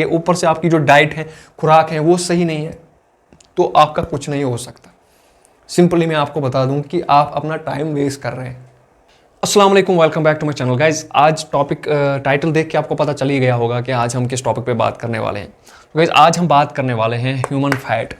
ऊपर से आपकी जो डाइट है, खुराक है, वो सही नहीं है, तो आपका कुछ नहीं हो सकता। सिंपली मैं आपको बता दूं कि आप अपना टाइम वेस्ट कर रहे हैं। अस्सलाम वालेकुम, welcome back to my channel guys. आज टॉपिक टाइटल देख के आपको पता चल ही गया होगा कि आज हम किस टॉपिक पे बात करने वाले हैं। तो गाइज आज हम बात करने वाले हैं ह्यूमन फैट,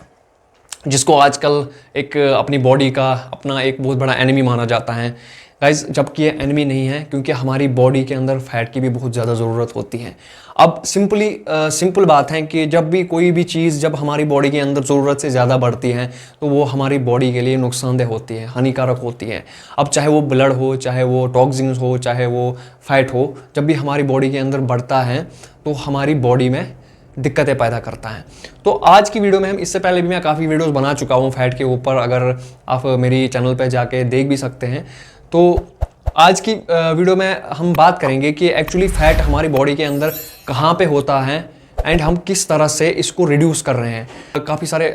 जिसको आजकल एक अपनी बॉडी का अपना एक बहुत बड़ा एनिमी माना जाता है गाइज, जबकि ये एनिमी नहीं है, क्योंकि हमारी बॉडी के अंदर फैट की भी बहुत ज़्यादा ज़रूरत होती है। अब सिंपल बात है कि जब भी कोई भी चीज़ जब हमारी बॉडी के अंदर ज़रूरत से ज़्यादा बढ़ती है तो वो हमारी बॉडी के लिए नुकसानदेह होती है, हानिकारक होती है। अब चाहे वो ब्लड हो, चाहे वो टॉक्सिन्स हो, चाहे वो फैट हो, जब भी हमारी बॉडी के अंदर बढ़ता है तो हमारी बॉडी में दिक्कतें पैदा करता है। तो आज की वीडियो में हम, इससे पहले भी मैं काफ़ी वीडियोस बना चुका हूँ फैट के ऊपर, अगर आप मेरी चैनल पे जाके देख भी सकते हैं। तो आज की वीडियो में हम बात करेंगे कि एक्चुअली फैट हमारी बॉडी के अंदर कहाँ पे होता है एंड हम किस तरह से इसको रिड्यूस कर रहे हैं। काफ़ी सारे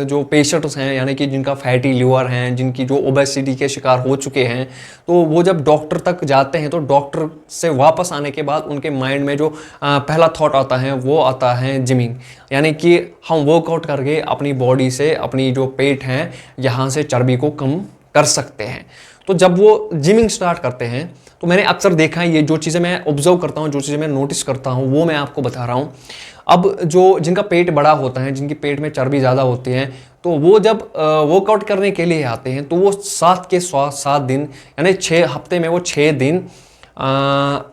जो पेशेंट्स हैं, यानी कि जिनका फैटी लिवर हैं, जिनकी जो ओबेसिटी के शिकार हो चुके हैं, तो वो जब डॉक्टर तक जाते हैं तो डॉक्टर से वापस आने के बाद उनके माइंड में जो पहला थॉट आता है वो आता है जिमिंग, यानी कि हम वर्कआउट करके अपनी बॉडी से अपनी जो पेट हैं यहाँ से चर्बी को कम कर सकते हैं। तो जब वो जिमिंग स्टार्ट करते हैं तो मैंने अक्सर देखा है, ये जो चीज़ें मैं ऑब्जर्व करता हूँ, जो चीज़ें मैं नोटिस करता हूँ, वो मैं आपको बता रहा हूँ। अब जो जिनका पेट बड़ा होता है, जिनकी पेट में चर्बी ज़्यादा होती है, तो वो जब वर्कआउट करने के लिए आते हैं तो वो 7 दिन यानी 6 हफ्ते में वो 6 दिन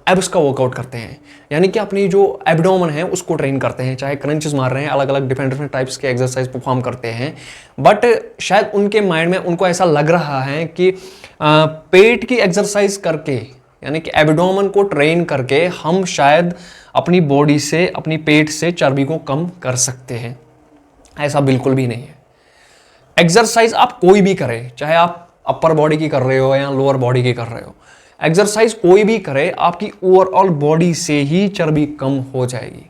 एब्स का वर्कआउट करते हैं, यानी कि अपनी जो एब्डोमेन है उसको ट्रेन करते हैं, चाहे क्रंचेस मार रहे हैं, अलग अलग डिफरेंट टाइप्स के एक्सरसाइज परफॉर्म करते हैं। बट शायद उनके माइंड में उनको ऐसा लग रहा है कि पेट की एक्सरसाइज करके, यानी कि एब्डोमेन को ट्रेन करके हम शायद अपनी बॉडी से, अपनी पेट से चर्बी को कम कर सकते हैं। ऐसा बिल्कुल भी नहीं है। एक्सरसाइज आप कोई भी करें, चाहे आप अपर बॉडी की कर रहे हो या लोअर बॉडी की कर रहे हो, एक्सरसाइज कोई भी करे, आपकी ओवरऑल बॉडी से ही चर्बी कम हो जाएगी।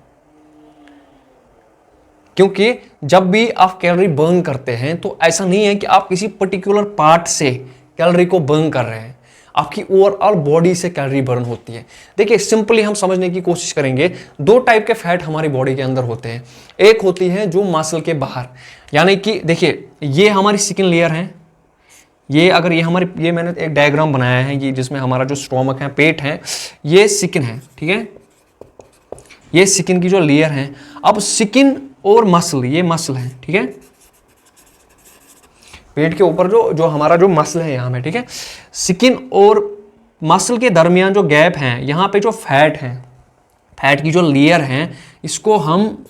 क्योंकि जब भी आप कैलोरी बर्न करते हैं तो ऐसा नहीं है कि आप किसी पर्टिकुलर पार्ट से कैलोरी को बर्न कर रहे हैं, आपकी ओवरऑल बॉडी से कैलोरी बर्न होती है। देखिए, सिंपली हम समझने की कोशिश करेंगे। 2 टाइप के फैट हमारी बॉडी के अंदर होते हैं। एक होती है जो मसल के बाहर, यानी कि देखिए ये हमारी स्किन लेयर है, ये मैंने एक डायग्राम बनाया है, ये जिसमें हमारा जो स्टोमक है, पेट है, ये स्किन है, ठीक है, ये स्किन की जो लेयर है। अब स्किन और मसल, ये मसल है, ठीक है, पेट के ऊपर जो हमारा जो मसल है यहाँ में, ठीक है, स्किन और मसल के दरमियान जो गैप है, यहाँ पे जो फैट है, फैट की जो लेयर है, इसको हम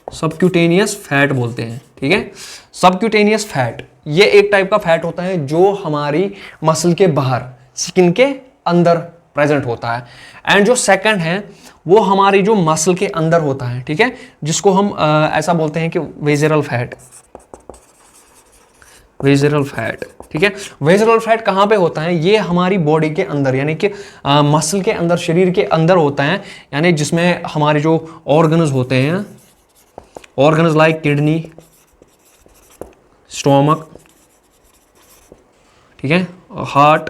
सबक्यूटेनियस फैट बोलते हैं, ठीक है। सबक्यूटेनियस फैट ये एक टाइप का फैट होता है जो हमारी मसल के बाहर, स्किन के अंदर प्रेजेंट होता है। एंड जो सेकंड है वो हमारी जो मसल के अंदर होता है, ठीक है, जिसको हम ऐसा बोलते हैं कि विसरल फैट, ठीक है। विसरल फैट कहाँ पे होता है? ये हमारी बॉडी के अंदर, यानी कि मसल के अंदर, शरीर के अंदर होता है, यानी जिसमें हमारे जो ऑर्गन्स होते हैं, ऑर्गन्स लाइक किडनी, स्टोमक, ठीक है, हार्ट,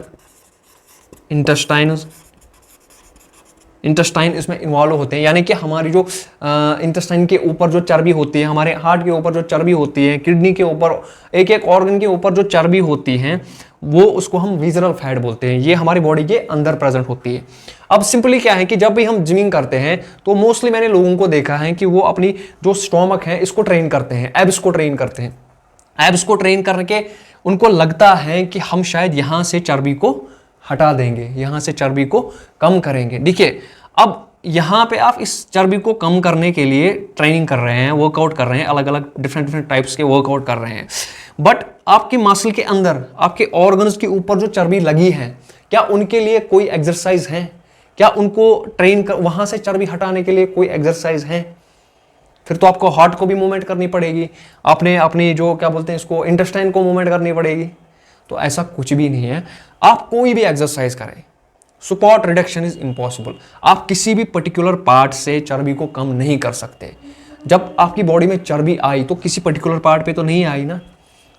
इंटेस्टाइन इसमें इन्वॉल्व होते हैं, यानी कि हमारी जो इंटेस्टाइन के ऊपर जो चर्बी होती है, हमारे हार्ट के ऊपर जो चर्बी होती है, किडनी के ऊपर, एक एक ऑर्गन के ऊपर जो चर्बी होती है, वो उसको हम विसरल फैट बोलते हैं। ये हमारी बॉडी के अंदर प्रेजेंट होती है। अब सिंपली क्या है कि जब भी हम जिमिंग करते हैं तो मोस्टली मैंने लोगों को देखा है कि वो अपनी जो स्टोमक है इसको ट्रेन करते हैं, एब्स को ट्रेन करते हैं। एब्स को ट्रेन करके उनको लगता है कि हम शायद यहाँ से चर्बी को हटा देंगे, यहाँ से चर्बी को कम करेंगे। देखिए, अब यहाँ पे आप इस चर्बी को कम करने के लिए ट्रेनिंग कर रहे हैं, वर्कआउट कर रहे हैं, अलग अलग डिफरेंट टाइप्स के वर्कआउट कर रहे हैं। बट आपकी मसल के अंदर, आपके ऑर्गन्स के ऊपर जो चर्बी लगी है, क्या उनके लिए कोई एक्सरसाइज है? क्या उनको ट्रेन कर वहाँ से चर्बी हटाने के लिए कोई एक्सरसाइज है? फिर तो आपको हार्ट को भी मूवमेंट करनी पड़ेगी, आपने अपनी जो क्या बोलते हैं इसको, इंटेस्टाइन को मूवमेंट करनी पड़ेगी। तो ऐसा कुछ भी नहीं है। आप कोई भी एक्सरसाइज करें, सपोर्ट रिडक्शन इज इम्पॉसिबल। आप किसी भी पर्टिकुलर पार्ट से चर्बी को कम नहीं कर सकते। जब आपकी बॉडी में चर्बी आई तो किसी पर्टिकुलर पार्ट पे तो नहीं आई ना,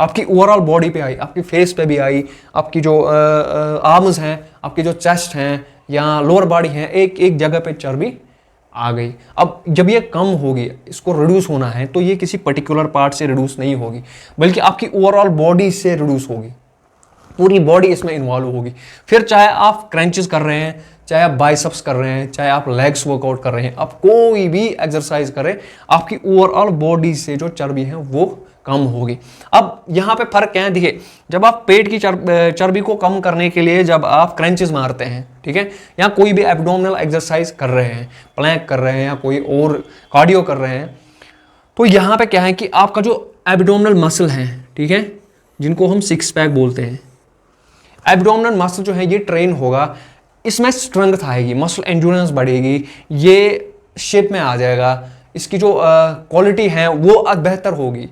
आपकी ओवरऑल बॉडी पे आई, आपकी फेस पे भी आई, आपकी जो आर्म्स हैं, आपकी जो चेस्ट हैं, या लोअर बॉडी है, एक एक जगह पे चर्बी आ गई। अब जब ये कम होगी, इसको रिड्यूस होना है, तो ये किसी पर्टिकुलर पार्ट से रिड्यूस नहीं होगी, बल्कि आपकी ओवरऑल बॉडी से रिड्यूस होगी, पूरी बॉडी इसमें इन्वॉल्व होगी। फिर चाहे आप क्रंचेस कर रहे हैं, चाहे आप बाइसेप्स कर रहे हैं, चाहे आप लेग्स वर्कआउट कर रहे हैं, आप कोई भी एक्सरसाइज करें, आपकी ओवरऑल बॉडी से जो चर्बी है वो कम होगी। अब यहाँ पे फर्क क्या है, देखिए, जब आप पेट की चर्बी को कम करने के लिए जब आप क्रंचेस मारते हैं, ठीक है, या कोई भी एब्डोमिनल एक्सरसाइज कर रहे हैं, प्लैंक कर रहे हैं या कोई और कार्डियो कर रहे हैं, तो यहाँ पे क्या है कि आपका जो एब्डोमिनल मसल है, ठीक है, जिनको हम सिक्स पैक बोलते हैं, एब्डोमिनल मसल जो है ये ट्रेन होगा, इसमें स्ट्रेंथ आएगी, मसल एंड्योरेंस बढ़ेगी, ये शेप में आ जाएगा, इसकी जो क्वालिटी है वो बेहतर होगी।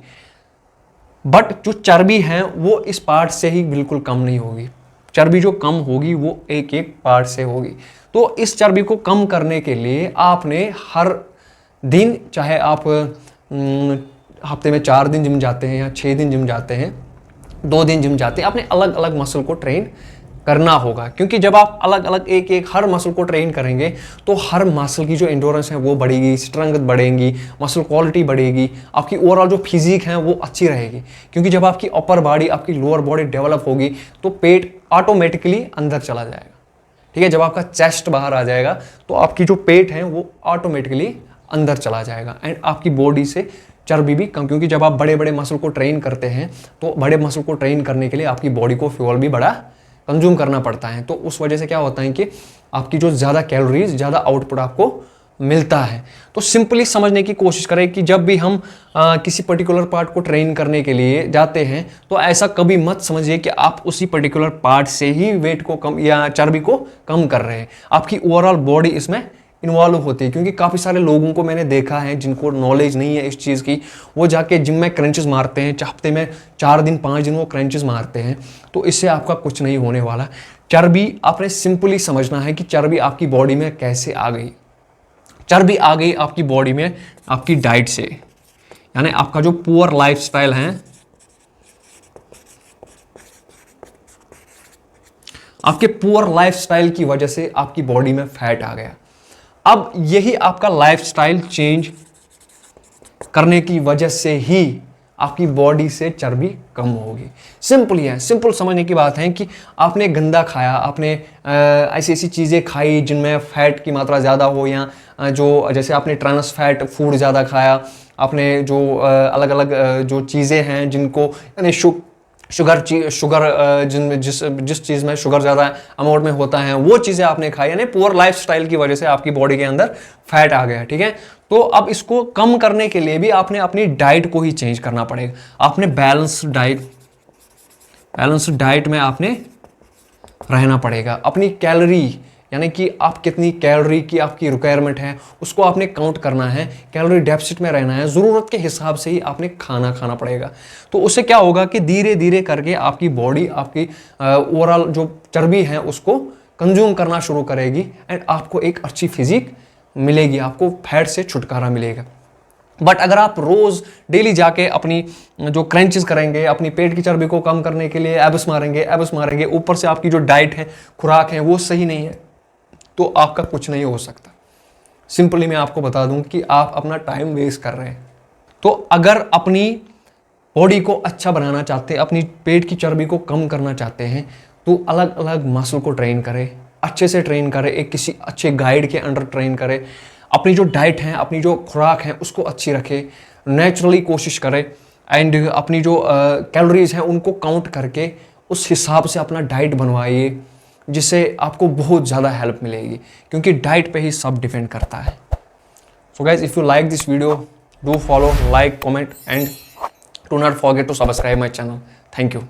बट जो चर्बी है वो इस पार्ट से ही बिल्कुल कम नहीं होगी, चर्बी जो कम होगी वो एक एक पार्ट से होगी। तो इस चर्बी को कम करने के लिए आपने हर दिन, चाहे आप हफ्ते में 4 दिन जिम जाते हैं या 6 दिन जिम जाते हैं, 2 दिन जिम जाते हैं, आपने अलग अलग मसल को ट्रेन करना होगा। क्योंकि जब आप अलग अलग एक एक हर मसल को ट्रेन करेंगे तो हर मसल की जो एंड्योरेंस है वो बढ़ेगी, स्ट्रेंथ बढ़ेगी, मसल क्वालिटी बढ़ेगी, आपकी ओवरऑल जो फिजिक है वो अच्छी रहेगी। क्योंकि जब आपकी अपर बॉडी, आपकी लोअर बॉडी डेवलप होगी तो पेट ऑटोमेटिकली अंदर चला जाएगा, ठीक है। जब आपका चेस्ट बाहर आ जाएगा तो आपकी जो पेट है वो ऑटोमेटिकली अंदर चला जाएगा एंड आपकी बॉडी से चर्बी भी कम। क्योंकि जब आप बड़े बड़े मसल को ट्रेन करते हैं तो बड़े मसल को ट्रेन करने के लिए आपकी बॉडी को फ्यूल भी बड़ा कंज्यूम करना पड़ता है, तो उस वजह से क्या होता है कि आपकी जो ज़्यादा कैलोरीज, ज़्यादा आउटपुट आपको मिलता है। तो सिंपली समझने की कोशिश करें कि जब भी हम किसी पर्टिकुलर पार्ट को ट्रेन करने के लिए जाते हैं तो ऐसा कभी मत समझिए कि आप उसी पर्टिकुलर पार्ट से ही वेट को कम या चर्बी को कम कर रहे हैं, आपकी ओवरऑल बॉडी इसमें इन्वॉल्व होती है। क्योंकि काफ़ी सारे लोगों को मैंने देखा है जिनको नॉलेज नहीं है इस चीज़ की, वो जाके जिम में क्रंचेस मारते हैं, हफ्ते में 4 दिन 5 दिन वो क्रंचेस मारते हैं, तो इससे आपका कुछ नहीं होने वाला। चर्बी आपने सिंपली समझना है कि चर्बी आपकी बॉडी में कैसे आ गई। चर्बी आ गई आपकी बॉडी में आपकी डाइट से, यानी आपका जो पुअर लाइफस्टाइल है, आपके पुअर लाइफस्टाइल की वजह से आपकी बॉडी में फैट आ गया। अब यही आपका लाइफस्टाइल चेंज करने की वजह से ही आपकी बॉडी से चर्बी कम होगी। सिंपल ही है, सिंपल समझने की बात है कि आपने गंदा खाया, आपने ऐसी ऐसी चीज़ें खाई जिनमें फैट की मात्रा ज़्यादा हो, या जो जैसे आपने ट्रांस फैट फूड ज़्यादा खाया, आपने जो अलग अलग जो चीज़ें हैं जिनको यानी शुगर जिस चीज़ में शुगर ज़्यादा अमाउंट में होता है वो चीज़ें आपने खाई, यानी पुअर लाइफस्टाइल की वजह से आपकी बॉडी के अंदर फैट आ गया, ठीक है। तो अब इसको कम करने के लिए भी आपने अपनी डाइट को ही चेंज करना पड़ेगा। आपने बैलेंस डाइट में आपने रहना पड़ेगा। अपनी कैलोरी, यानी कि आप कितनी कैलोरी की आपकी रिक्वायरमेंट है उसको आपने काउंट करना है, कैलोरी डेफिसिट में रहना है, ज़रूरत के हिसाब से ही आपने खाना पड़ेगा। तो उससे क्या होगा कि धीरे धीरे करके आपकी बॉडी आपकी ओवरऑल जो चर्बी है उसको कंज्यूम करना शुरू करेगी एंड आपको एक अच्छी फिजिक मिलेगी, आपको फैट से छुटकारा मिलेगा। बट अगर आप रोज़ डेली जाके अपनी जो क्रंचेस करेंगे, अपनी पेट की चर्बी को कम करने के लिए एब्स मारेंगे, ऊपर से आपकी जो डाइट है, खुराक है, वो सही नहीं है, तो आपका कुछ नहीं हो सकता। सिंपली मैं आपको बता दूं कि आप अपना टाइम वेस्ट कर रहे हैं। तो अगर अपनी बॉडी को अच्छा बनाना चाहते हैं, अपनी पेट की चर्बी को कम करना चाहते हैं, तो अलग अलग मसल को ट्रेन करें, अच्छे से ट्रेन करें, एक किसी अच्छे गाइड के अंडर ट्रेन करें, अपनी जो डाइट है, अपनी जो खुराक है उसको अच्छी रखें, नेचुरली कोशिश करें एंड अपनी जो कैलोरीज हैं उनको काउंट करके उस हिसाब से अपना डाइट बनवाइए, जिससे आपको बहुत ज़्यादा हेल्प मिलेगी। क्योंकि डाइट पे ही सब डिपेंड करता है। So guys, if you like this video, do follow, like, comment and do not forget to subscribe my channel. Thank you.